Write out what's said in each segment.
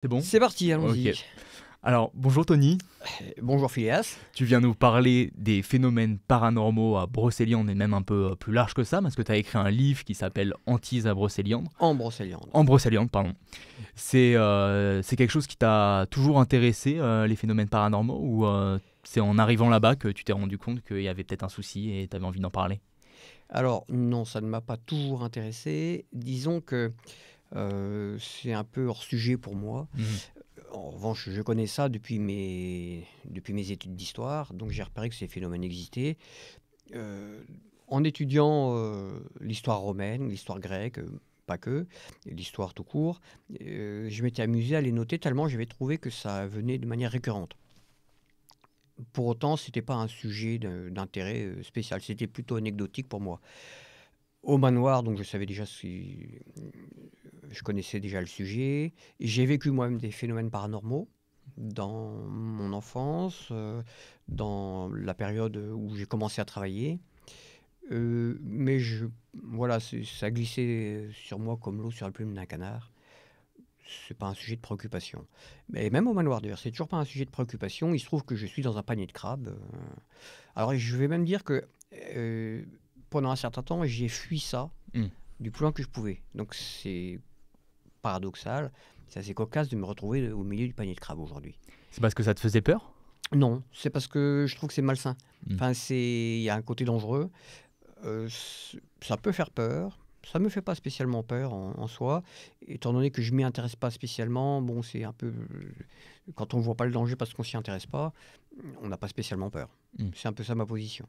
C'est bon? C'est parti, Ok. allons-y. Alors, bonjour Tony, Bonjour Phileas. tu viens nous parler des phénomènes paranormaux à Brocéliande et même un peu plus large que ça, parce que tu as écrit un livre qui s'appelle Antise à Brocéliande. En Brocéliande. En Brocéliande, pardon. C'est quelque chose qui t'a toujours intéressé, les phénomènes paranormaux, ou c'est en arrivant là-bas que tu t'es rendu compte qu'il y avait peut-être un souci et tu avais envie d'en parler? Alors, non, ça ne m'a pas toujours intéressé. Disons que c'est un peu hors sujet pour moi. Mhm. En revanche, je connais ça depuis mes études d'histoire, donc j'ai repéré que ces phénomènes existaient. Euh, En étudiant l'histoire romaine, l'histoire grecque, pas que, et l'histoire tout court, je m'étais amusé à les noter tellement j'avais trouvé que ça venait de manière récurrente. Pour autant, c'était pas un sujet d'intérêt spécial, c'était plutôt anecdotique pour moi. Au manoir, donc je savais déjà si je connaissais déjà le sujet. J'ai vécu moi-même des phénomènes paranormaux dans mon enfance, dans la période où j'ai commencé à travailler. Mais voilà, ça glissait sur moi comme l'eau sur la plume d'un canard. C'est pas un sujet de préoccupation. Mais même au manoir d'ailleurs, c'est toujours pas un sujet de préoccupation. Il se trouve que je suis dans un panier de crabes. Alors je vais même dire que euh, pendant un certain temps, j'ai fui ça Mhm. du plus loin que je pouvais. Donc c'est paradoxal, c'est assez cocasse de me retrouver au milieu du panier de crabes aujourd'hui. C'est parce que ça te faisait peur? Non, c'est parce que je trouve que c'est malsain. Mhm. Enfin, il y a un côté dangereux. Ça peut faire peur. Ça me fait pas spécialement peur en soi, étant donné que je m'y intéresse pas spécialement. Bon, c'est un peu quand on voit pas le danger parce qu'on s'y intéresse pas, on n'a pas spécialement peur. Mhm. C'est un peu ça ma position.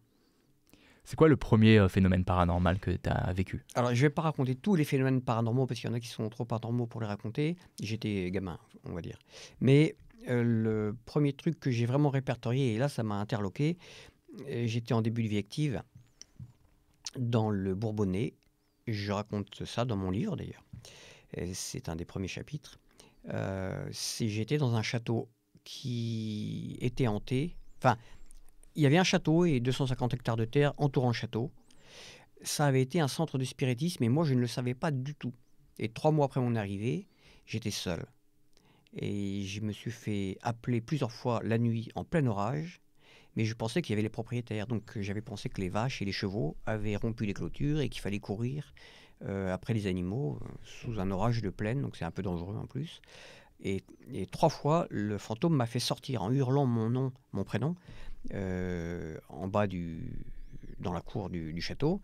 C'est quoi le premier phénomène paranormal que tu as vécu? Alors, je vais pas raconter tous les phénomènes paranormaux parce qu'il y en a qui sont trop paranormaux pour les raconter. J'étais gamin, on va dire. Mais le premier truc que j'ai vraiment répertorié, et là, ça m'a interloqué, j'étais en début de vie active dans le Bourbonnais. Je raconte ça dans mon livre d'ailleurs. C'est un des premiers chapitres. J'étais dans un château qui était hanté. Enfin, il y avait un château et 250 hectares de terre entourant le château. Ça avait été un centre de spiritisme et moi je ne le savais pas du tout. Et 3 mois après mon arrivée, j'étais seul. Et je me suis fait appeler plusieurs fois la nuit en plein orage, mais je pensais qu'il y avait les propriétaires. Donc j'avais pensé que les vaches et les chevaux avaient rompu les clôtures et qu'il fallait courir après les animaux sous un orage de plaine, donc c'est un peu dangereux en plus. Et 3 fois, le fantôme m'a fait sortir en hurlant mon nom, mon prénom, en bas dans la cour du château.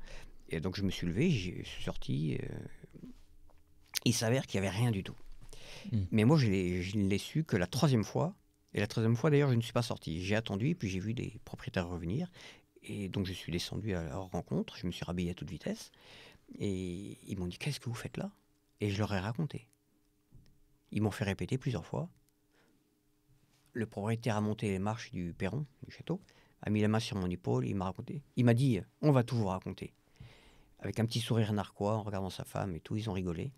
Et donc je me suis levé, je suis sorti. Il s'avère qu'il n'y avait rien du tout. Mhm. Mais moi, je ne l'ai su que la troisième fois. Et la troisième fois, d'ailleurs, je ne suis pas sorti. J'ai attendu, puis j'ai vu des propriétaires revenir. Et donc je suis descendu à leur rencontre. Je me suis rhabillé à toute vitesse. Et ils m'ont dit, qu'est-ce que vous faites là? Et je leur ai raconté. Ils m'ont fait répéter plusieurs fois. Le propriétaire a monté les marches du perron du château, a mis la main sur mon épaule, il m'a raconté. Il m'a dit, on va tout vous raconter. Avec un petit sourire narquois, en regardant sa femme et tout, ils ont rigolé.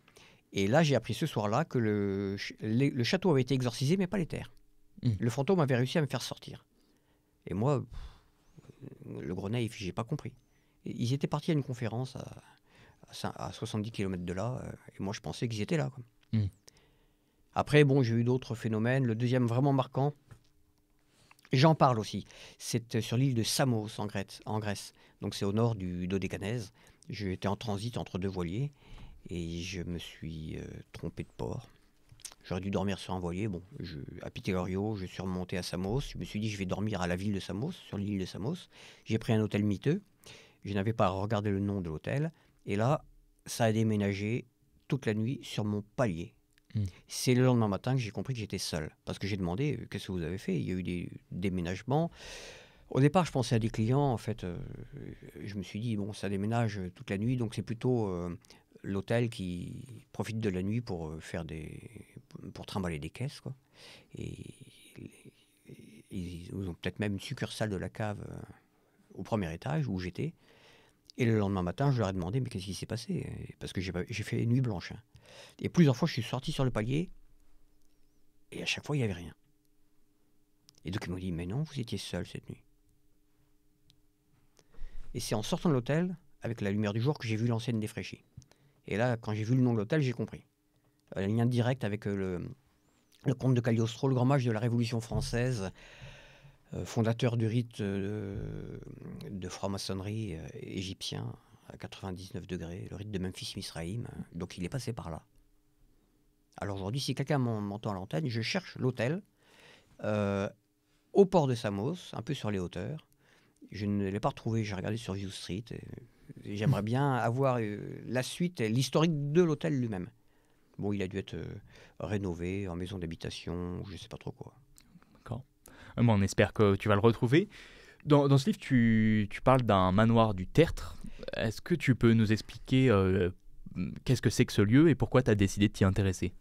Et là, j'ai appris ce soir-là que le château avait été exorcisé, mais pas les terres. Mhm. Le fantôme avait réussi à me faire sortir. Et moi, le gros naïf, j'ai pas compris. Ils étaient partis à une conférence à 70 km de là, et moi je pensais qu'ils étaient là, quoi. Mhm. Après, bon, j'ai eu d'autres phénomènes. Le deuxième vraiment marquant, j'en parle aussi, c'est sur l'île de Samos en Grèce. Donc c'est au nord du Dodécanèse. J'étais en transit entre deux voiliers et je me suis trompé de port. J'aurais dû dormir sur un voilier. Bon, à Pythégorio, je suis remonté à Samos. Je me suis dit, je vais dormir à la ville de Samos, sur l'île de Samos. J'ai pris un hôtel miteux. Je n'avais pas regardé le nom de l'hôtel. Et là, ça a déménagé toute la nuit sur mon palier. Mhm. C'est le lendemain matin que j'ai compris que j'étais seul. Parce que j'ai demandé, qu'est-ce que vous avez fait? Il y a eu des déménagements. Au départ, je pensais à des clients. En fait, je me suis dit, bon, ça déménage toute la nuit. Donc c'est plutôt l'hôtel qui profite de la nuit pour pour trimballer des caisses, quoi. Et ils ont peut-être même une succursale de la cave au premier étage où j'étais. Et le lendemain matin, je leur ai demandé, mais qu'est-ce qui s'est passé? Parce que j'ai fait nuit blanche, hein. Et plusieurs fois, je suis sorti sur le palier et à chaque fois, il n'y avait rien. Et donc, ils m'ont dit, mais non, vous étiez seul cette nuit. Et c'est en sortant de l'hôtel, avec la lumière du jour, que j'ai vu l'enseigne défraîchie. Et là, quand j'ai vu le nom de l'hôtel, j'ai compris. Un lien direct avec le comte de Cagliostro, le grand mage de la Révolution française, fondateur du rite de franc-maçonnerie égyptien à 99 degrés, le rite de Memphis-Misraïm. Donc il est passé par là. Alors aujourd'hui, si quelqu'un m'entend à l'antenne, je cherche l'hôtel au port de Samos, un peu sur les hauteurs. Je ne l'ai pas retrouvé, j'ai regardé sur View Street. Et j'aimerais bien avoir la suite, l'historique de l'hôtel lui-même. Bon, il a dû être rénové en maison d'habitation, je ne sais pas trop quoi. D'accord. Bon, on espère que tu vas le retrouver. Dans ce livre, tu parles d'un manoir du Tertre. Est-ce que tu peux nous expliquer qu'est-ce que c'est que ce lieu et pourquoi tu as décidé de t'y intéresser?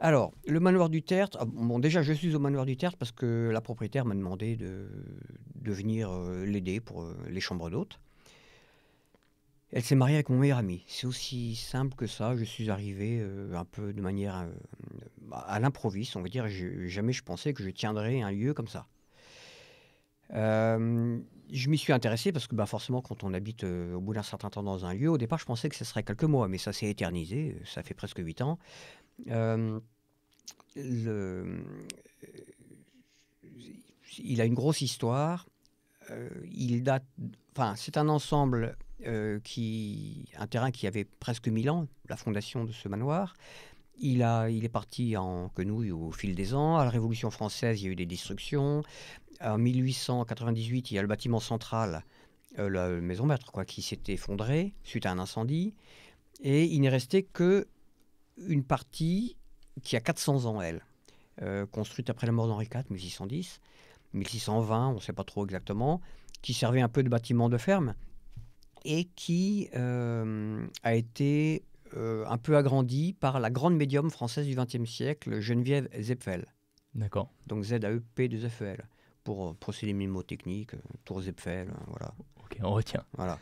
Alors, le manoir du Tertre, bon, déjà je suis au manoir du Tertre parce que la propriétaire m'a demandé de venir l'aider pour les chambres d'hôtes. Elle s'est mariée avec mon meilleur ami. C'est aussi simple que ça. Je suis arrivé un peu de manière à l'improviste, on va dire. Jamais je pensais que je tiendrais un lieu comme ça. Je m'y suis intéressé parce que forcément, quand on habite au bout d'un certain temps dans un lieu, au départ, je pensais que ce serait quelques mois, mais ça s'est éternisé. Ça fait presque 8 ans. Euh, le- il a une grosse histoire. Il date, enfin, c'est un ensemble un terrain qui avait presque 1000 ans, la fondation de ce manoir. Il est parti en quenouille au fil des ans. À la Révolution française, il y a eu des destructions. En 1898, il y a le bâtiment central, la maison maître, qui s'est effondré suite à un incendie. Et il n'est resté que une partie qui a 400 ans, elle, construite après la mort d'Henri IV, 1610, 1620, on ne sait pas trop exactement, qui servait un peu de bâtiment de ferme et qui a été un peu agrandi par la grande médium française du XXe siècle, Geneviève Zepfel. D'accord. Donc Z-A-E-P-2-F-E-L. Pour procéder mnémotechnique, Tour Zepfel, voilà. Ok, on retient. Voilà.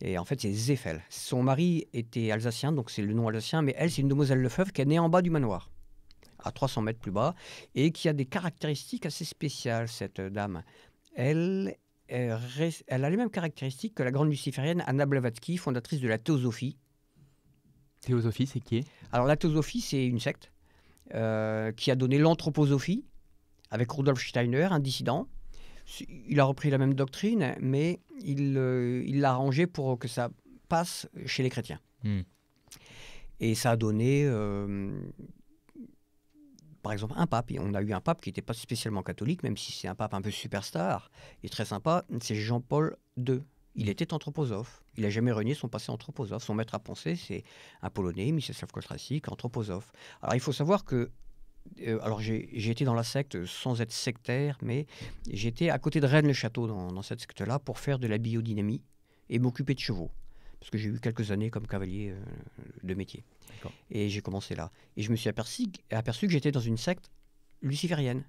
Et en fait, c'est Zeffel. Son mari était alsacien, donc c'est le nom alsacien, mais elle, c'est une demoiselle Lefebvre qui est née en bas du manoir, à 300 mètres plus bas, et qui a des caractéristiques assez spéciales, cette dame. Elle, elle a les mêmes caractéristiques que la grande luciférienne Anna Blavatsky, fondatrice de la théosophie. Théosophie, c'est qui? Alors la théosophie, c'est une secte qui a donné l'anthroposophie, avec Rudolf Steiner, un dissident. Il a repris la même doctrine, mais il l'a arrangé pour que ça passe chez les chrétiens. Et ça a donné, par exemple, un pape. Et on a eu un pape qui n'était pas spécialement catholique, même si c'est un pape un peu superstar et très sympa. C'est Jean-Paul II. Il était anthroposophe. Il n'a jamais renié son passé anthroposophe. Son maître à penser, c'est un Polonais, Mieczysław Kostrasik, anthroposophe. Alors il faut savoir que alors j'ai été dans la secte sans être sectaire, mais j'étais à côté de Rennes-le-Château dans cette secte-là pour faire de la biodynamie et m'occuper de chevaux. Parce que j'ai eu quelques années comme cavalier de métier. D'accord. Et j'ai commencé là. Et je me suis aperçu que j'étais dans une secte luciférienne.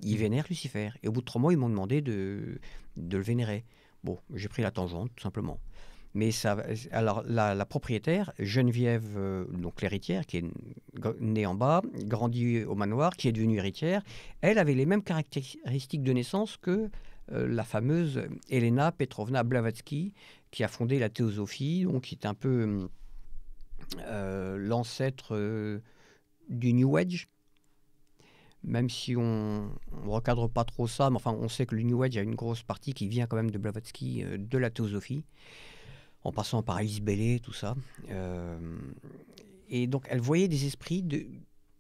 Ils vénèrent Lucifer. Et au bout de 3 mois, ils m'ont demandé de le vénérer. Bon, j'ai pris la tangente, tout simplement. Mais ça, alors la propriétaire, Geneviève, donc l'héritière, qui est née en bas, grandie au manoir, qui est devenue héritière, elle avait les mêmes caractéristiques de naissance que la fameuse Elena Petrovna Blavatsky, qui a fondé la théosophie, donc qui est un peu l'ancêtre du New Age. Même si on ne recadre pas trop ça, mais enfin on sait que le New Age a une grosse partie qui vient quand même de Blavatsky, de la théosophie, en passant par Alice Bailey, tout ça. Et donc, elle voyait des esprits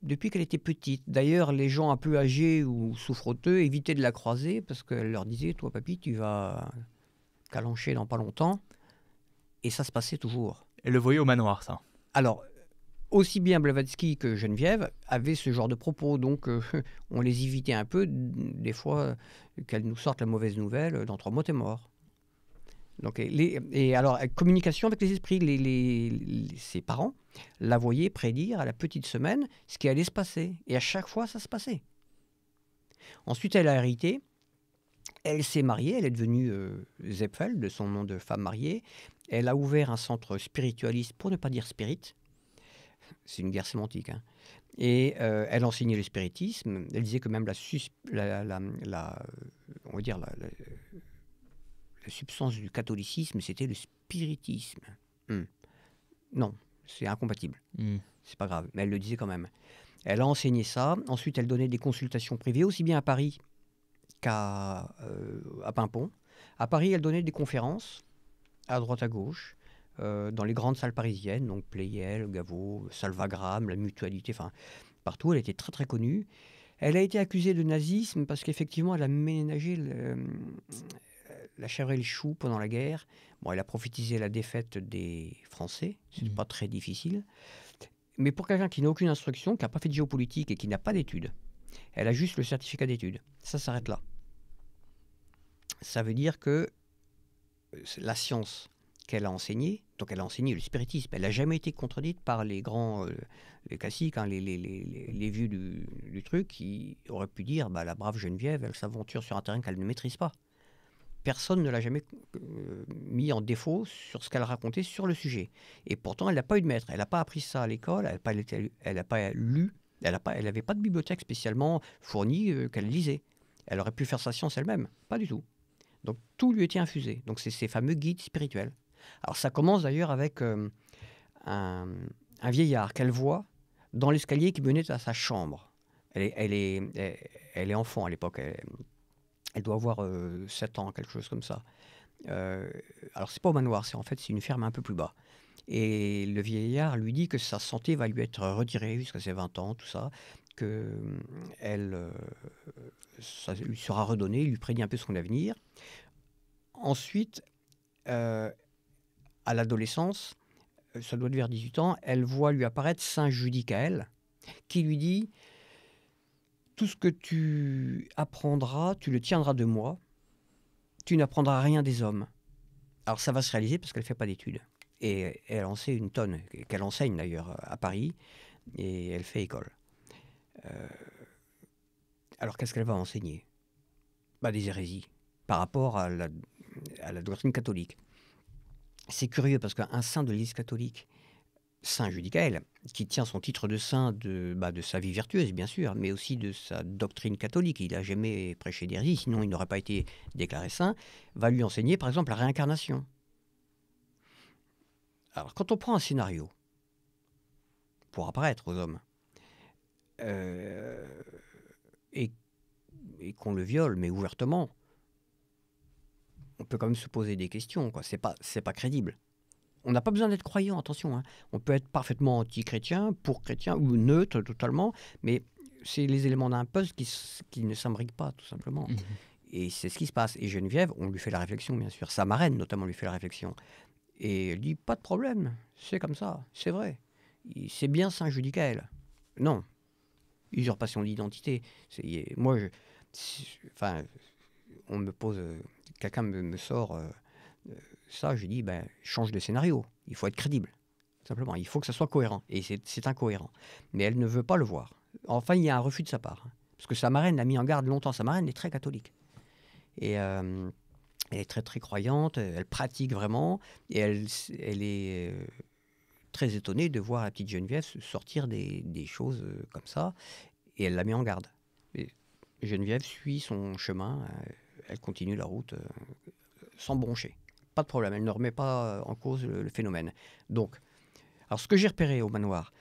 depuis qu'elle était petite. D'ailleurs, les gens un peu âgés ou souffroteux évitaient de la croiser parce qu'elle leur disait « Toi, papy, tu vas calancher dans pas longtemps. » Et ça se passait toujours. Elle le voyait au manoir, ça. Alors, aussi bien Blavatsky que Geneviève avaient ce genre de propos. Donc, on les évitait un peu, des fois, qu'elles nous sortent la mauvaise nouvelle. Dans 3 mois, t'es mort. Donc, et alors, communication avec les esprits, ses parents la voyaient prédire à la petite semaine ce qui allait se passer. Et à chaque fois, ça se passait. Ensuite, elle a hérité. Elle s'est mariée. Elle est devenue Zepfel, de son nom de femme mariée. Elle a ouvert un centre spiritualiste, pour ne pas dire spirit. C'est une guerre sémantique. Hein. Et elle enseignait le spiritisme. Elle disait que même on va dire la substance du catholicisme, c'était le spiritisme. Non, c'est incompatible. C'est pas grave, mais elle le disait quand même. Elle a enseigné ça. Ensuite, elle donnait des consultations privées, aussi bien à Paris qu'à Paimpont. À Paris, elle donnait des conférences à droite à gauche, dans les grandes salles parisiennes, donc Pleyel, Gaveau, Salvagram, la Mutualité, enfin partout. Elle était très très connue. Elle a été accusée de nazisme parce qu'effectivement, elle a ménagé la chèvre et le chou pendant la guerre. Bon, elle a prophétisé la défaite des Français, c'est pas très difficile. Mais pour quelqu'un qui n'a aucune instruction, qui n'a pas fait de géopolitique et qui n'a pas d'études, elle a juste le certificat d'études. Ça s'arrête là. Ça veut dire que la science qu'elle a enseignée, donc elle a enseigné le spiritisme, elle n'a jamais été contredite par les grands, les classiques, hein, les vieux du truc, qui auraient pu dire, bah, la brave Geneviève, elle s'aventure sur un terrain qu'elle ne maîtrise pas. Personne ne l'a jamais mis en défaut sur ce qu'elle racontait sur le sujet. Et pourtant, elle n'a pas eu de maître. Elle n'a pas appris ça à l'école, elle n'a pas lu, elle n'avait pas de bibliothèque spécialement fournie qu'elle lisait. Elle aurait pu faire sa science elle-même. Pas du tout. Donc tout lui était infusé. Donc c'est ces fameux guides spirituels. Alors ça commence d'ailleurs avec un vieillard qu'elle voit dans l'escalier qui menait à sa chambre. Elle est enfant à l'époque. Elle doit avoir 7 ans, quelque chose comme ça. Alors, c'est pas au manoir, c'est une ferme un peu plus bas. Et le vieillard lui dit que sa santé va lui être retirée jusqu'à ses 20 ans, tout ça, que ça lui sera redonné, il lui prédit un peu son avenir. Ensuite, à l'adolescence, ça doit être vers 18 ans, elle voit lui apparaître Saint Judicaël, qui lui dit: tout ce que tu apprendras, tu le tiendras de moi. Tu n'apprendras rien des hommes. Alors ça va se réaliser parce qu'elle ne fait pas d'études. Et elle en sait une tonne, qu'elle enseigne d'ailleurs à Paris, et elle fait école. Alors qu'est-ce qu'elle va enseigner? Des hérésies par rapport à la doctrine catholique. C'est curieux parce qu'un saint de l'Église catholique, Saint Judicaël, qui tient son titre de saint de sa vie vertueuse, bien sûr, mais aussi de sa doctrine catholique. Il n'a jamais prêché d'hérésie, sinon il n'aurait pas été déclaré saint, va lui enseigner, par exemple, la réincarnation. Alors, quand on prend un scénario pour apparaître aux hommes, et qu'on le viole, mais ouvertement, on peut quand même se poser des questions, quoi. C'est pas crédible. On n'a pas besoin d'être croyant, attention. Hein. On peut être parfaitement anti-chrétien, pour chrétien, ou neutre totalement, mais c'est les éléments d'un puzzle qui ne s'imbriquent pas, tout simplement. Mmh. Et c'est ce qui se passe. Et Geneviève, on lui fait la réflexion, bien sûr. Sa marraine, notamment, lui fait la réflexion. Et elle dit, pas de problème, c'est comme ça, c'est vrai. C'est bien Saint Judicaël. Non. Usurpation d'identité. Moi, on me pose... quelqu'un me sort... ça, je dis, change de scénario. Il faut être crédible, simplement. Il faut que ça soit cohérent. Et c'est incohérent. Mais elle ne veut pas le voir. Enfin, il y a un refus de sa part. Parce que sa marraine l'a mis en garde longtemps. Sa marraine est très catholique. Et elle est très, très croyante. Elle pratique vraiment. Et elle est très étonnée de voir la petite Geneviève sortir des choses comme ça. Et elle la met en garde. Et Geneviève suit son chemin. Elle continue la route sans broncher. Pas de problème, elle ne remet pas en cause le phénomène. Donc, alors ce que j'ai repéré au manoir,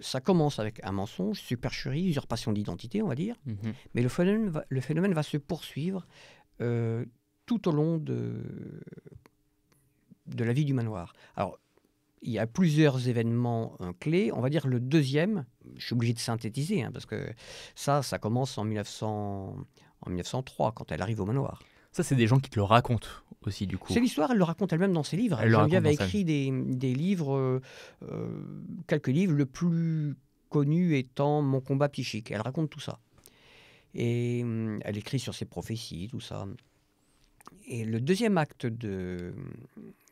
ça commence avec un mensonge, supercherie, usurpation d'identité, on va dire, mais le phénomène va se poursuivre tout au long de la vie du manoir. Alors, il y a plusieurs événements clés. On va dire le deuxième, je suis obligé de synthétiser, hein, parce que ça commence en 1903, quand elle arrive au manoir. Ça, c'est des gens qui te le racontent aussi, du coup. C'est l'histoire, elle le raconte elle-même dans ses livres. Geneviève a écrit des livres, quelques livres, le plus connu étant Mon combat psychique. Elle raconte tout ça. Et elle écrit sur ses prophéties, tout ça. Et le deuxième acte de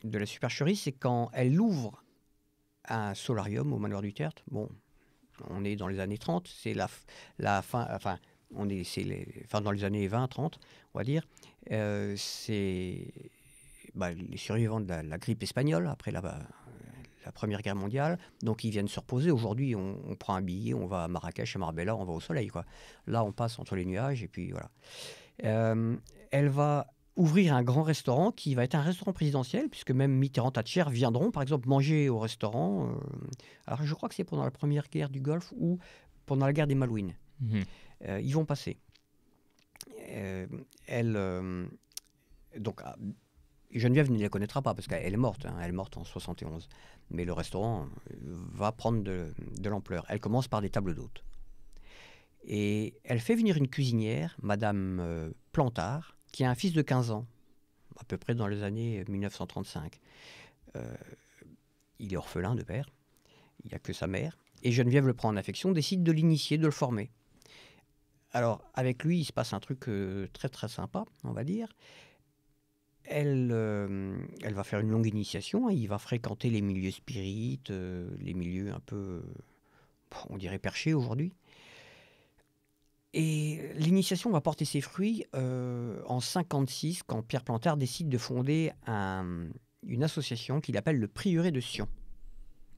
la supercherie, c'est quand elle ouvre un solarium au manoir du Tertre. Bon, on est dans les années 30, c'est la fin... Enfin, c'est dans les années 20-30, on va dire. C'est les survivants de la grippe espagnole après la Première Guerre mondiale. Donc, ils viennent se reposer. Aujourd'hui, on prend un billet, on va à Marrakech, à Marbella, on va au soleil, quoi. Là, on passe entre les nuages et puis voilà. Elle va ouvrir un grand restaurant qui va être un restaurant présidentiel, puisque même Mitterrand, Thatcher viendront, par exemple, manger au restaurant. Alors, je crois que c'est pendant la Première Guerre du Golfe ou pendant la guerre des Malouines. Mhm. Ils vont passer. Donc, Geneviève ne les connaîtra pas parce qu'elle est morte. Elle est morte en 71. Mais le restaurant va prendre de l'ampleur. Elle commence par des tables d'hôtes. Et elle fait venir une cuisinière, Madame Plantard, qui a un fils de 15 ans, à peu près dans les années 1935. Il est orphelin de père. Il n'y a que sa mère. Et Geneviève le prend en affection, décide de l'initier, de le former. Alors, avec lui, il se passe un truc très très sympa, on va dire. Elle va faire une longue initiation. Il va fréquenter les milieux spirites, les milieux un peu, on dirait perchés aujourd'hui. Et l'initiation va porter ses fruits en 56, quand Pierre Plantard décide de fonder une association qu'il appelle le Prieuré de Sion.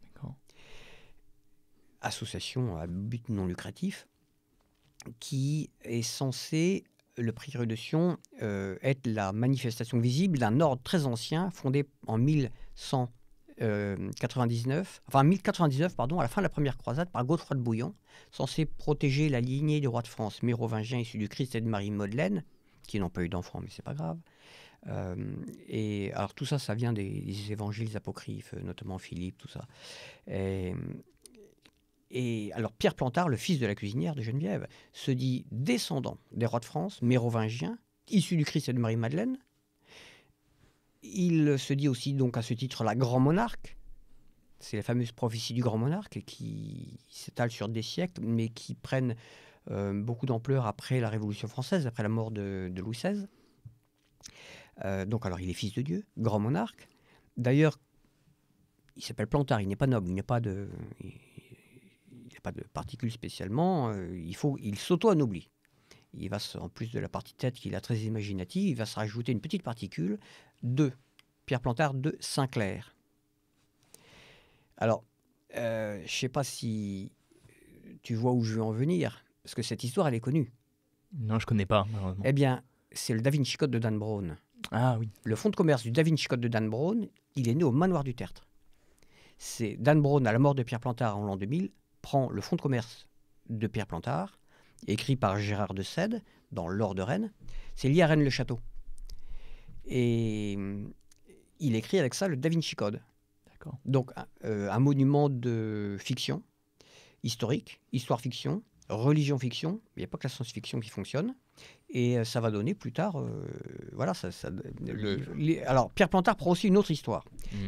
D'accord. Association à but non lucratif, qui est censée, le Prieuré de Sion, être la manifestation visible d'un ordre très ancien, fondé en 1099, à la fin de la première croisade, par Godefroy de Bouillon, censé protéger la lignée du roi de France, mérovingien issu du Christ et de Marie-Madeleine, qui n'ont pas eu d'enfants, mais c'est pas grave. Et alors tout ça, ça vient des évangiles apocryphes, notamment Philippe, tout ça. Et alors Pierre Plantard, le fils de la cuisinière de Geneviève, se dit descendant des rois de France, mérovingiens, issu du Christ et de Marie-Madeleine. Il se dit aussi donc à ce titre-là grand monarque. C'est la fameuse prophétie du grand monarque qui s'étale sur des siècles, mais qui prennent beaucoup d'ampleur après la Révolution française, après la mort de Louis XVI. Donc alors il est fils de Dieu, grand monarque. D'ailleurs, il s'appelle Plantard, il n'est pas noble, il n'a pas de particules spécialement. Il s'auto-anoblit. Il va, en plus de la partie tête qu'il a très imaginative, il va se rajouter une petite particule de Pierre Plantard de Saint-Clair. Alors, je ne sais pas si tu vois où je veux en venir, parce que cette histoire, elle est connue. Non, je connais pas, malheureusement. Eh bien, c'est le Da Vinci Code de Dan Brown. Ah oui. Le fonds de commerce du Da Vinci Code de Dan Brown, il est né au manoir du Tertre. C'est Dan Brown, à la mort de Pierre Plantard en l'an 2000, prend le fonds de commerce de Pierre Plantard, écrit par Gérard de Sède, dans l'Or de Rennes. C'est lié à Rennes-le-Château. Et il écrit avec ça le Da Vinci Code. D'accord. Donc, un monument de fiction, historique, histoire-fiction, religion-fiction. Il n'y a pas que la science-fiction qui fonctionne. Et ça va donner plus tard... alors, Pierre Plantard prend aussi une autre histoire.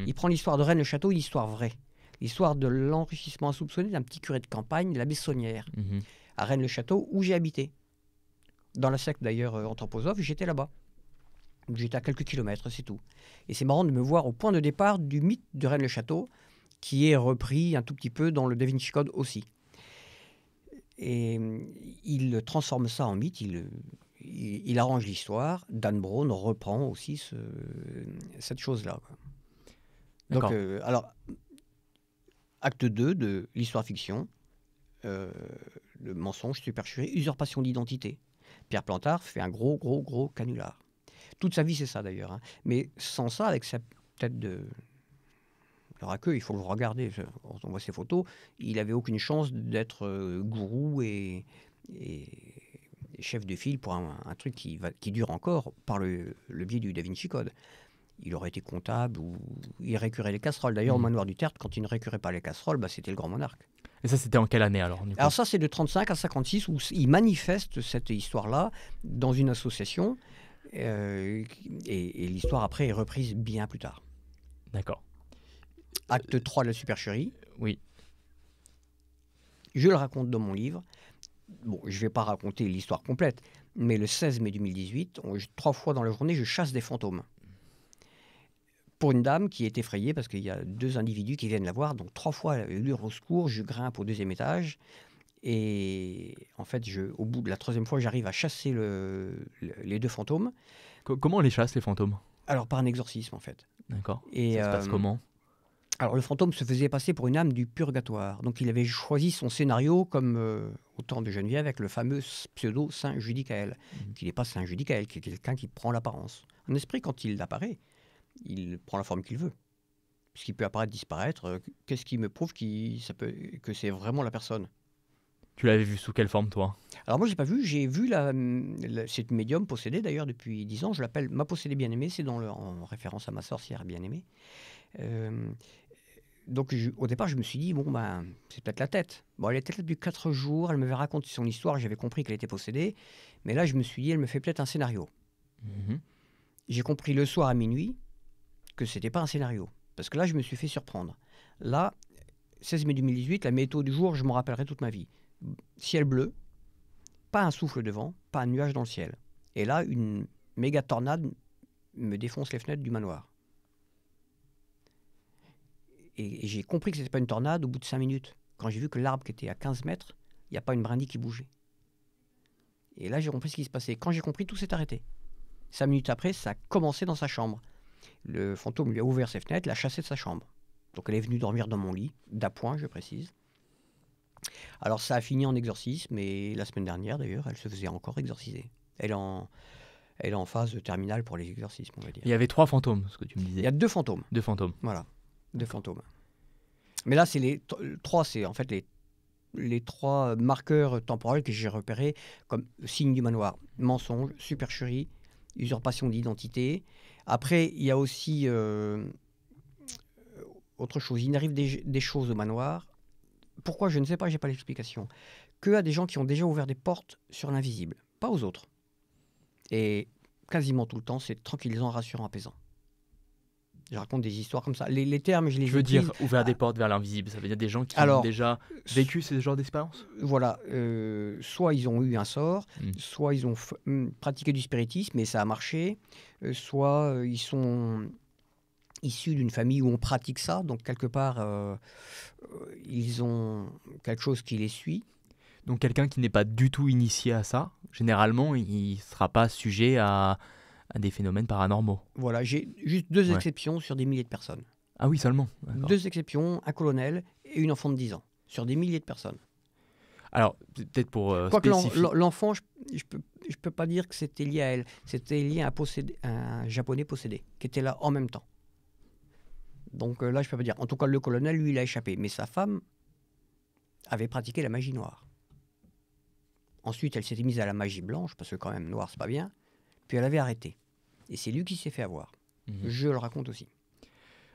Il prend l'histoire de Rennes-le-Château, une histoire vraie. L'histoire de l'enrichissement insoupçonné d'un petit curé de campagne, l'abbé Saunière, à Rennes-le-Château, où j'ai habité. Dans la secte d'ailleurs anthroposophe, j'étais là-bas. J'étais à quelques kilomètres, c'est tout. Et c'est marrant de me voir au point de départ du mythe de Rennes-le-Château, qui est repris un tout petit peu dans le Da Vinci Code aussi. Et il transforme ça en mythe, il arrange l'histoire. Dan Brown reprend aussi cette chose-là. Donc, alors, acte 2 de l'histoire-fiction, le mensonge supercherie, usurpation d'identité. Pierre Plantard fait un gros canular. Toute sa vie, c'est ça d'ailleurs. Hein. Mais sans ça, avec sa tête de raqueux, il faut le regarder. On voit ses photos. Il n'avait aucune chance d'être gourou et chef de file pour un truc qui dure encore par le biais du Da Vinci Code. Il aurait été comptable ou il récurait les casseroles. D'ailleurs, au manoir du Tertre, quand il ne récurait pas les casseroles, c'était le grand monarque. Et ça, c'était en quelle année alors Alors ça, c'est de 35 à 56 où il manifeste cette histoire-là dans une association. Et l'histoire après est reprise bien plus tard. D'accord. Acte 3 de la supercherie. Oui. Je le raconte dans mon livre. Bon, je ne vais pas raconter l'histoire complète, mais le 16 mai 2018, 3 fois dans la journée, je chasse des fantômes. Pour une dame qui est effrayée parce qu'il y a 2 individus qui viennent la voir, donc 3 fois elle hurle au secours, je grimpe au 2e étage. Et en fait, au bout de la 3e fois, j'arrive à chasser les 2 fantômes. Comment on les chasse, les fantômes? Alors, par un exorcisme, en fait. D'accord. Et ça se passe comment? Alors, le fantôme se faisait passer pour une âme du purgatoire. Donc, il avait choisi son scénario comme au temps de Geneviève avec le fameux pseudo Saint Judicaël, qui n'est pas Saint Judicaël, qui est quelqu'un qui prend l'apparence. Un esprit, quand il apparaît, il prend la forme qu'il veut. Puisqu'il peut apparaître, disparaître. Qu'est-ce qui me prouve que c'est vraiment la personne? Tu l'avais vu sous quelle forme, toi? Alors moi, j'ai pas vu, j'ai vu cette médium possédée d'ailleurs depuis 10 ans, je l'appelle ma possédée bien-aimée, c'est en référence à ma sorcière bien-aimée. Euh, donc au départ, je me suis dit, bon ben, c'est peut-être la tête. Bon, elle était là depuis 4 jours, elle m'avait raconté son histoire, j'avais compris qu'elle était possédée, mais là, je me suis dit, elle me fait peut-être un scénario. Mhm. J'ai compris le soir à minuit que c'était pas un scénario, parce que là, je me suis fait surprendre. Là, 16 mai 2018, la météo du jour, je m'en rappellerai toute ma vie. Ciel bleu, pas un souffle de vent, pas un nuage dans le ciel. Et là, une méga tornade me défonce les fenêtres du manoir. Et j'ai compris que ce n'était pas une tornade au bout de 5 minutes. Quand j'ai vu que l'arbre qui était à 15 mètres, il n'y a pas une brindille qui bougeait. Et là, j'ai compris ce qui se passait. Quand j'ai compris, tout s'est arrêté. 5 minutes après, ça a commencé dans sa chambre. Le fantôme lui a ouvert ses fenêtres, l'a chassé de sa chambre. Donc elle est venue dormir dans mon lit, d'appoint, je précise. Alors ça a fini en exorcisme, et la semaine dernière d'ailleurs, elle se faisait encore exorciser. Elle est en phase terminale pour les exorcismes, on va dire. Il y avait 3 fantômes, ce que tu me Il disais. y a 2 fantômes, 2 fantômes. voilà, 2 fantômes. Mais là, c'est les 3, c'est en fait les 3 marqueurs temporels que j'ai repérés comme signe du manoir. Mensonge, supercherie, usurpation d'identité. Après, il y a aussi autre chose. Il arrive des choses au manoir. Pourquoi, je ne sais pas, j'ai pas l'explication. Que à des gens qui ont déjà ouvert des portes sur l'invisible, pas aux autres. Et quasiment tout le temps, c'est tranquillisant, rassurant, apaisant. Je raconte des histoires comme ça. Les termes, je les Tu veux utilise. dire ouvert des portes vers l'invisible, ça veut dire des gens qui ont Alors, déjà vécu ce genre d'expérience? Voilà, soit ils ont eu un sort, Mm. soit ils ont pratiqué du spiritisme et ça a marché, soit ils sont issus d'une famille où on pratique ça, donc quelque part ils ont quelque chose qui les suit. Donc quelqu'un qui n'est pas du tout initié à ça, généralement, il ne sera pas sujet à des phénomènes paranormaux. Voilà, j'ai juste 2 Ouais. exceptions sur des milliers de personnes. Ah oui, seulement. D'accord. 2 exceptions, un colonel et une enfant de 10 ans, sur des milliers de personnes. Alors, peut-être pour Quoique spécifier... l'enfant, je peux pas dire que c'était lié à elle. C'était lié à un japonais possédé, qui était là en même temps. Donc là, je peux pas dire. En tout cas, le colonel, lui, il a échappé. Mais sa femme avait pratiqué la magie noire. Ensuite, elle s'était mise à la magie blanche, parce que quand même, noir, c'est pas bien. Puis elle avait arrêté. Et c'est lui qui s'est fait avoir. Mhm. Je le raconte aussi.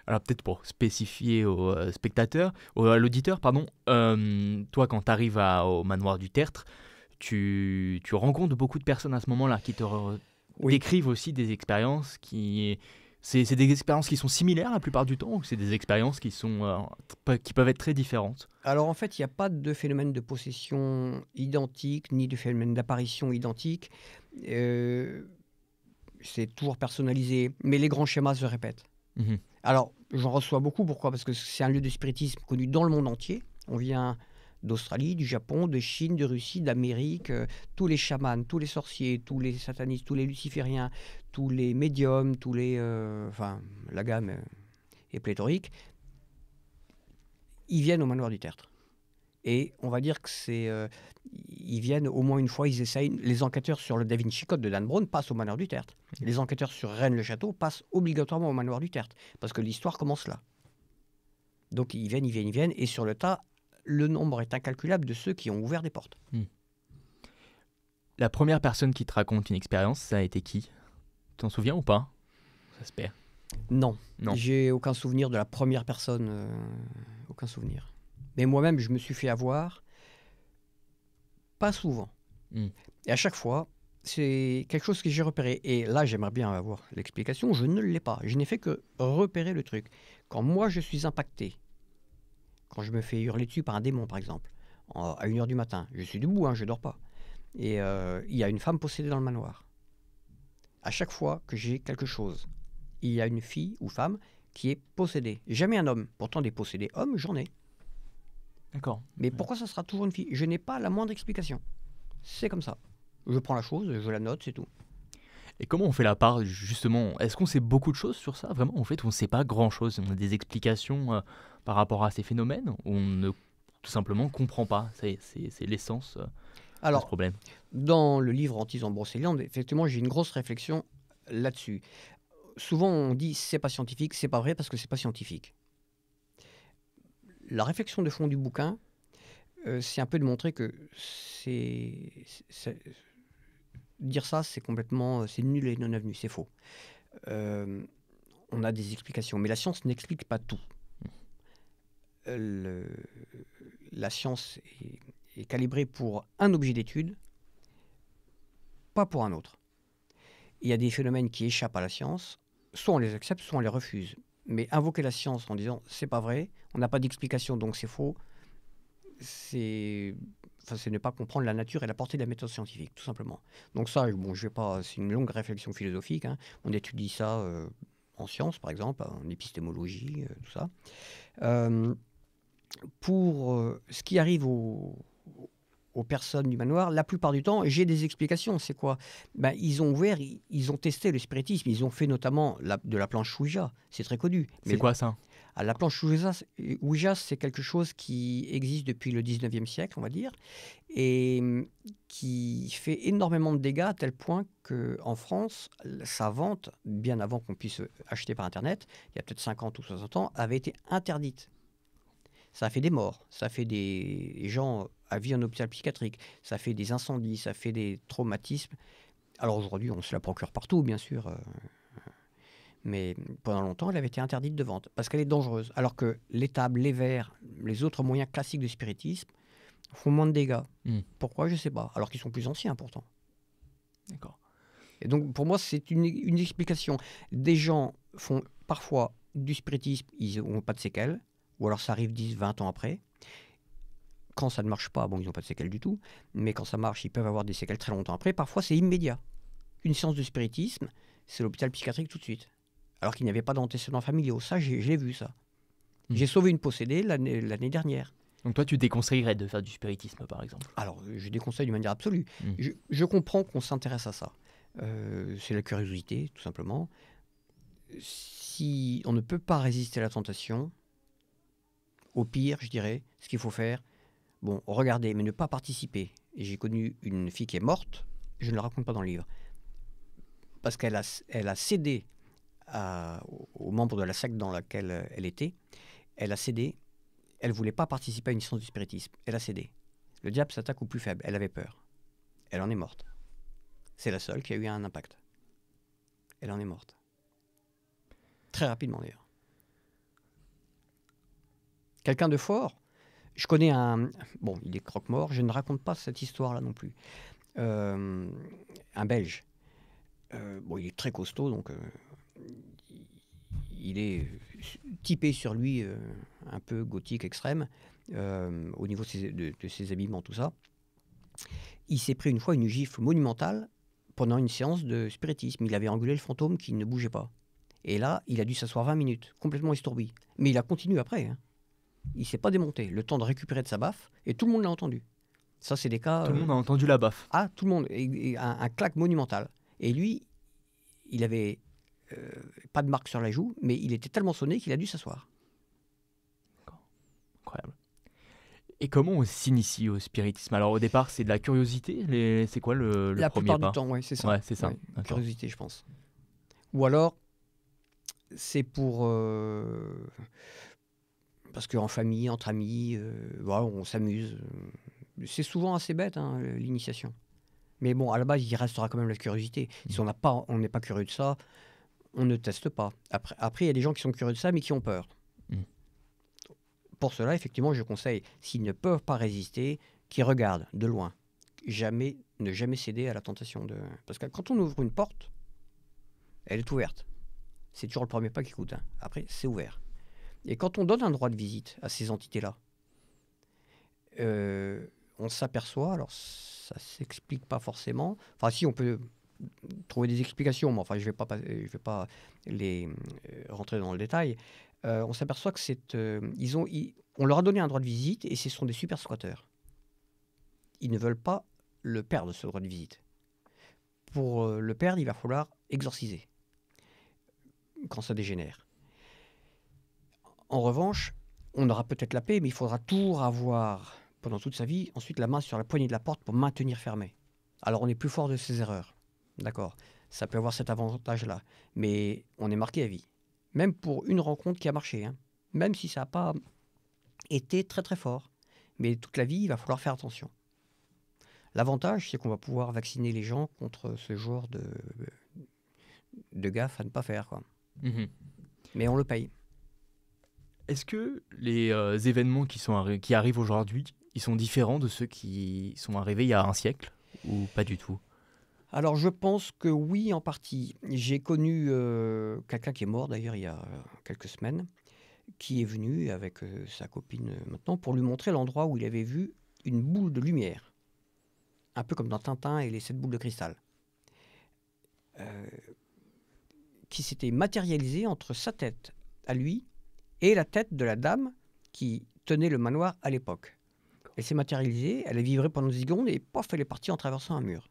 Alors peut-être pour spécifier au spectateur, à l'auditeur, pardon, toi quand tu arrives au manoir du Tertre, tu rencontres beaucoup de personnes à ce moment-là qui te Oui. décrivent aussi des expériences qui... C'est des expériences qui sont similaires la plupart du temps ou c'est des expériences qui peuvent être très différentes? Alors en fait, il n'y a pas de phénomène de possession identique, ni de phénomène d'apparition identique. C'est toujours personnalisé, mais les grands schémas se répètent. Mhm. Alors, j'en reçois beaucoup, pourquoi? Parce que c'est un lieu de spiritisme connu dans le monde entier. On vient d'Australie, du Japon, de Chine, de Russie, d'Amérique, tous les chamans, tous les sorciers, tous les satanistes, tous les lucifériens, tous les médiums, enfin, la gamme est pléthorique. Ils viennent au manoir du Tertre. Et on va dire que ils viennent au moins une fois, ils essayent. Les enquêteurs sur le Da Vinci Code de Dan Brown passent au manoir du Tertre. Les enquêteurs sur Rennes-le-Château passent obligatoirement au manoir du Tertre, parce que l'histoire commence là. Donc ils viennent, et sur le tas, le nombre est incalculable de ceux qui ont ouvert des portes. La première personne qui te raconte une expérience, ça a été qui? Tu t'en souviens ou pas? Ça se perd. Non, Non. J'ai aucun souvenir de la première personne, aucun souvenir. Mais moi-même, je me suis fait avoir, pas souvent. Et à chaque fois, c'est quelque chose que j'ai repéré. Et là, j'aimerais bien avoir l'explication. Je ne l'ai pas. Je n'ai fait que repérer le truc. Quand moi, je suis impacté, quand je me fais hurler dessus par un démon, par exemple, à 1h du matin, je suis debout, je ne dors pas. Et il y a une femme possédée dans le manoir. À chaque fois que j'ai quelque chose, il y a une fille ou femme qui est possédée. Jamais un homme. Pourtant, des possédés hommes, j'en ai. D'accord. Mais pourquoi ça sera toujours une fille? Je n'ai pas la moindre explication. C'est comme ça. Je prends la chose, je la note, c'est tout. Et comment on fait la part, justement? Est-ce qu'on sait beaucoup de choses sur ça? Vraiment, en fait, on ne sait pas grand-chose. On a des explications par rapport à ces phénomènes ou on ne tout simplement comprend pas. C'est l'essence de ce problème. Dans le livre Antis-Brocéliande, effectivement, j'ai une grosse réflexion là-dessus. Souvent, on dit c'est pas scientifique, c'est pas vrai parce que c'est pas scientifique. La réflexion de fond du bouquin, c'est un peu de montrer que c'est, c'est- dire ça, c'est complètement, c'est nul et non avenu, c'est faux. Euh, on a des explications, mais la science n'explique pas tout. Le- la science est calibrée pour un objet d'étude, pas pour un autre. Il y a des phénomènes qui échappent à la science, soit on les accepte, soit on les refuse. Mais invoquer la science en disant c'est pas vrai, on n'a pas d'explication donc c'est faux, c'est c'est ne pas comprendre la nature et la portée de la méthode scientifique, tout simplement. Donc ça, bon, je vais pas, c'est une longue réflexion philosophique, hein. On étudie ça en sciences, par exemple, en épistémologie, tout ça. Euh, pour ce qui arrive aux personnes du manoir, la plupart du temps, j'ai des explications. C'est quoi? Ben, ils ont ouvert, ils ont testé le spiritisme. Ils ont fait notamment de la planche Ouija. C'est très connu. C'est Mais quoi ça? la planche Ouija, Ouija, c'est quelque chose qui existe depuis le 19e siècle, on va dire, et qui fait énormément de dégâts à tel point qu'en France, sa vente, bien avant qu'on puisse acheter par Internet, il y a peut-être 50 ou 60 ans, avait été interdite. Ça a fait des morts, ça a fait des gens à vie en hôpital psychiatrique, ça a fait des incendies, ça a fait des traumatismes. Alors aujourd'hui, on se la procure partout, bien sûr, mais pendant longtemps, elle avait été interdite de vente parce qu'elle est dangereuse. Alors que les tables, les verres, les autres moyens classiques de spiritisme font moins de dégâts. Pourquoi? Je ne sais pas. Alors qu'ils sont plus anciens pourtant. D'accord. Et donc pour moi, c'est une explication. Des gens font parfois du spiritisme, ils n'ont pas de séquelles, ou alors ça arrive 10, 20 ans après. Quand ça ne marche pas, bon, ils n'ont pas de séquelles du tout, mais quand ça marche, ils peuvent avoir des séquelles très longtemps après. Parfois, c'est immédiat. Une séance de spiritisme, c'est l'hôpital psychiatrique tout de suite. Alors qu'il n'y avait pas d'antécédents familiaux. Ça, je l'ai vu, ça. J'ai sauvé une possédée l'année dernière. Donc toi, tu déconseillerais de faire du spiritisme, par exemple? Alors, je déconseille d'une manière absolue. Je comprends qu'on s'intéresse à ça. C'est la curiosité, tout simplement. Si on ne peut pas résister à la tentation, au pire, je dirais, ce qu'il faut faire, bon, regarder, mais ne pas participer. Et j'ai connu une fille qui est morte, je ne le raconte pas dans le livre, parce qu'elle a cédé aux membres de la secte dans laquelle elle était. Elle a cédé, elle ne voulait pas participer à une séance de spiritisme. Elle a cédé. Le diable s'attaque aux plus faibles, elle avait peur. Elle en est morte. C'est la seule qui a eu un impact. Elle en est morte. Très rapidement d'ailleurs. Quelqu'un de fort. Je connais un... Bon, il est croque-mort, je ne raconte pas cette histoire-là non plus. Un Belge. Bon, il est très costaud, donc il est typé sur lui, un peu gothique extrême, au niveau de ses habillements, tout ça. Il s'est pris une fois une gifle monumentale pendant une séance de spiritisme. Il avait engulé le fantôme qui ne bougeait pas. Et là, il a dû s'asseoir 20 minutes, complètement estourbi. Mais il a continué après. Hein. Il ne s'est pas démonté. Le temps de récupérer de sa baffe, et tout le monde l'a entendu. Ça, c'est des cas... Tout le monde a entendu la baffe. Ah, tout le monde. Et un claque monumental. Et lui, il avait pas de marque sur la joue, mais il était tellement sonné qu'il a dû s'asseoir. Incroyable. Et comment on s'initie au spiritisme? Alors au départ, c'est de la curiosité. C'est quoi le La premier plupart pas? du temps, oui, c'est ça. Ouais, c'est ça. Ouais, curiosité, je pense. Ou alors, c'est pour... parce qu'en famille, entre amis, voilà, on s'amuse. C'est souvent assez bête, hein, l'initiation. Mais bon, à la base, il restera quand même la curiosité. Si on n'est pas curieux de ça, on ne teste pas. Après, il y a des gens qui sont curieux de ça, mais qui ont peur. Pour cela, effectivement, je conseille, s'ils ne peuvent pas résister, qu'ils regardent de loin. Ne jamais céder à la tentation de... Parce que quand on ouvre une porte, elle est ouverte. C'est toujours le premier pas qui coûte. Hein. Après, c'est ouvert. Et quand on donne un droit de visite à ces entités-là, on s'aperçoit, alors ça ne s'explique pas forcément, enfin si on peut trouver des explications, mais enfin je vais pas les rentrer dans le détail, on s'aperçoit que on leur a donné un droit de visite et ce sont des super squatteurs. Ils ne veulent pas le perdre, ce droit de visite. Pour le perdre, il va falloir exorciser quand ça dégénère. En revanche, on aura peut-être la paix, mais il faudra toujours avoir, pendant toute sa vie, ensuite la main sur la poignée de la porte pour maintenir fermée. Alors on est plus fort de ses erreurs. D'accord, ça peut avoir cet avantage-là. Mais on est marqué à vie. Même pour une rencontre qui a marché. Hein. Même si ça n'a pas été très très fort. Mais toute la vie, il va falloir faire attention. L'avantage, c'est qu'on va pouvoir vacciner les gens contre ce genre de gaffe à ne pas faire, quoi. Mhm. Mais on le paye. Est-ce que les événements qui arrivent aujourd'hui, ils sont différents de ceux qui sont arrivés il y a un siècle ou pas du tout? Alors, je pense que oui, en partie. J'ai connu quelqu'un qui est mort, d'ailleurs, il y a quelques semaines, qui est venu avec sa copine maintenant pour lui montrer l'endroit où il avait vu une boule de lumière. Un peu comme dans Tintin et les 7 boules de cristal. Qui s'était matérialisée entre sa tête à lui et la tête de la dame qui tenait le manoir à l'époque. Elle s'est matérialisée, elle a vibré pendant 10 secondes et pof, elle est partie en traversant un mur.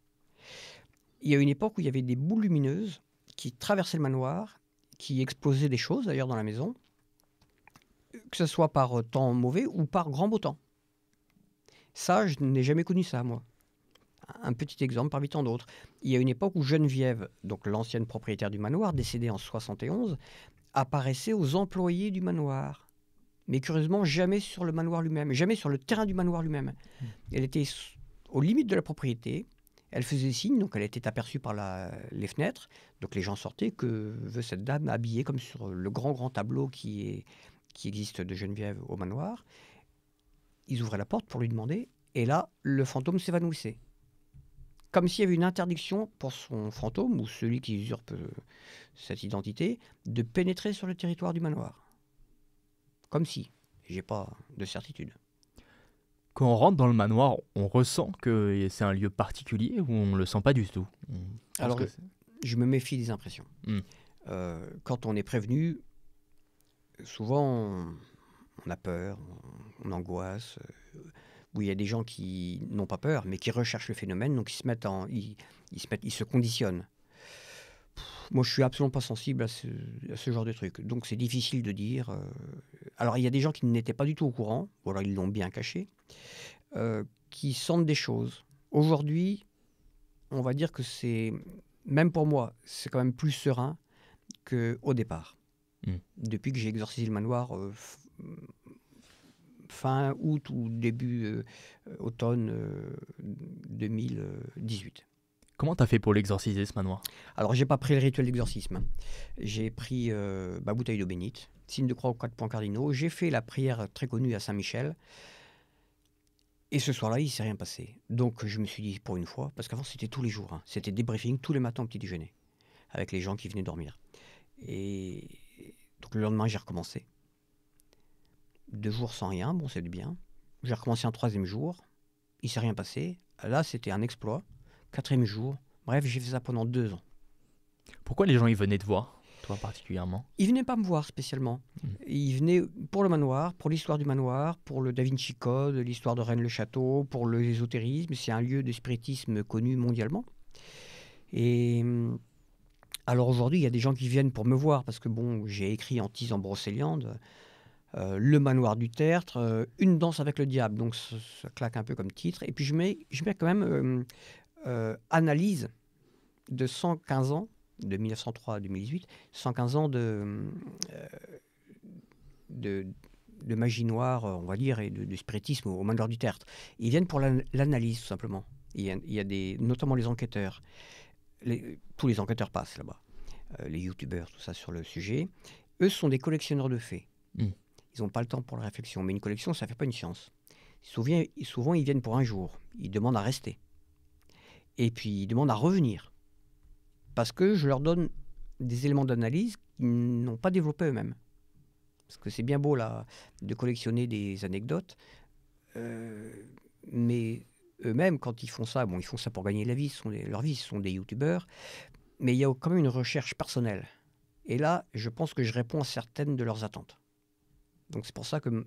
Il y a une époque où il y avait des boules lumineuses qui traversaient le manoir, qui explosaient des choses d'ailleurs dans la maison, que ce soit par temps mauvais ou par grand beau temps. Ça, je n'ai jamais connu ça, moi. Un petit exemple parmi tant d'autres. Il y a une époque où Geneviève, donc l'ancienne propriétaire du manoir, décédée en 71, apparaissait aux employés du manoir. Mais curieusement, jamais sur le manoir lui-même, jamais sur le terrain du manoir lui-même. Elle était aux limites de la propriété. Elle faisait signe, donc elle était aperçue par les fenêtres. Donc les gens sortaient, que veut cette dame habillée comme sur le grand tableau qui existe de Geneviève au manoir. Ils ouvraient la porte pour lui demander, et là, le fantôme s'évanouissait. Comme s'il y avait une interdiction pour son fantôme, ou celui qui usurpe cette identité, de pénétrer sur le territoire du manoir. Comme si, j'ai pas de certitude. Quand on rentre dans le manoir, on ressent que c'est un lieu particulier ou on le sent pas du tout? Alors, je me méfie des impressions. Mm. Quand on est prévenu, souvent on a peur, on angoisse. Où il y a des gens qui n'ont pas peur, mais qui recherchent le phénomène, donc ils se conditionnent. Moi, je suis absolument pas sensible à ce genre de truc. Donc, c'est difficile de dire. Alors, il y a des gens qui n'étaient pas du tout au courant, ou alors ils l'ont bien caché, qui sentent des choses. Aujourd'hui, on va dire que c'est, même pour moi, c'est quand même plus serein qu'au départ. Depuis que j'ai exorcisé le manoir, fin août ou début automne 2018. Comment t'as fait pour l'exorciser, ce manoir? Alors, j'ai pas pris le rituel d'exorcisme. J'ai pris ma bouteille d'eau bénite, signe de croix aux 4 points cardinaux. J'ai fait la prière très connue à Saint-Michel. Et ce soir-là, il ne s'est rien passé. Donc, je me suis dit, pour une fois, parce qu'avant, c'était tous les jours. Hein. C'était des briefings tous les matins au petit déjeuner, avec les gens qui venaient dormir. Et donc, le lendemain, j'ai recommencé. 2 jours sans rien, bon, c'est bien. J'ai recommencé un 3e jour. Il ne s'est rien passé. Là, c'était un exploit. 4e jour. Bref, j'ai fait ça pendant 2 ans. Pourquoi les gens y venaient te voir, toi particulièrement? Ils venaient pas me voir spécialement. Ils venaient pour le manoir, pour l'histoire du manoir, pour le Da Vinci Code, l'histoire de Rennes-le-Château, pour l'ésotérisme. C'est un lieu de spiritisme connu mondialement. Et alors aujourd'hui, il y a des gens qui viennent pour me voir parce que bon, j'ai écrit Antise en Brocéliande, Le manoir du Tertre, Une danse avec le diable. Donc ça claque un peu comme titre. Et puis je mets quand même analyse de 115 ans, de 1903 à 2018, 115 ans de magie noire, on va dire, et de spiritisme au manoir du Tertre. Ils viennent pour l'analyse, tout simplement. Il y a notamment les enquêteurs. Tous les enquêteurs passent là-bas. Les youtubeurs, tout ça sur le sujet. Eux sont des collectionneurs de faits. Ils n'ont pas le temps pour la réflexion. Mais une collection, ça ne fait pas une science. Souvent, ils viennent pour un jour. Ils demandent à rester. Et puis, ils demandent à revenir. Parce que je leur donne des éléments d'analyse qu'ils n'ont pas développés eux-mêmes. Parce que c'est bien beau là, de collectionner des anecdotes. Mais eux-mêmes, quand ils font ça, bon, ils font ça pour gagner leur vie, ce sont des youtubeurs. Mais il y a quand même une recherche personnelle. Et là, je pense que je réponds à certaines de leurs attentes. Donc c'est pour ça que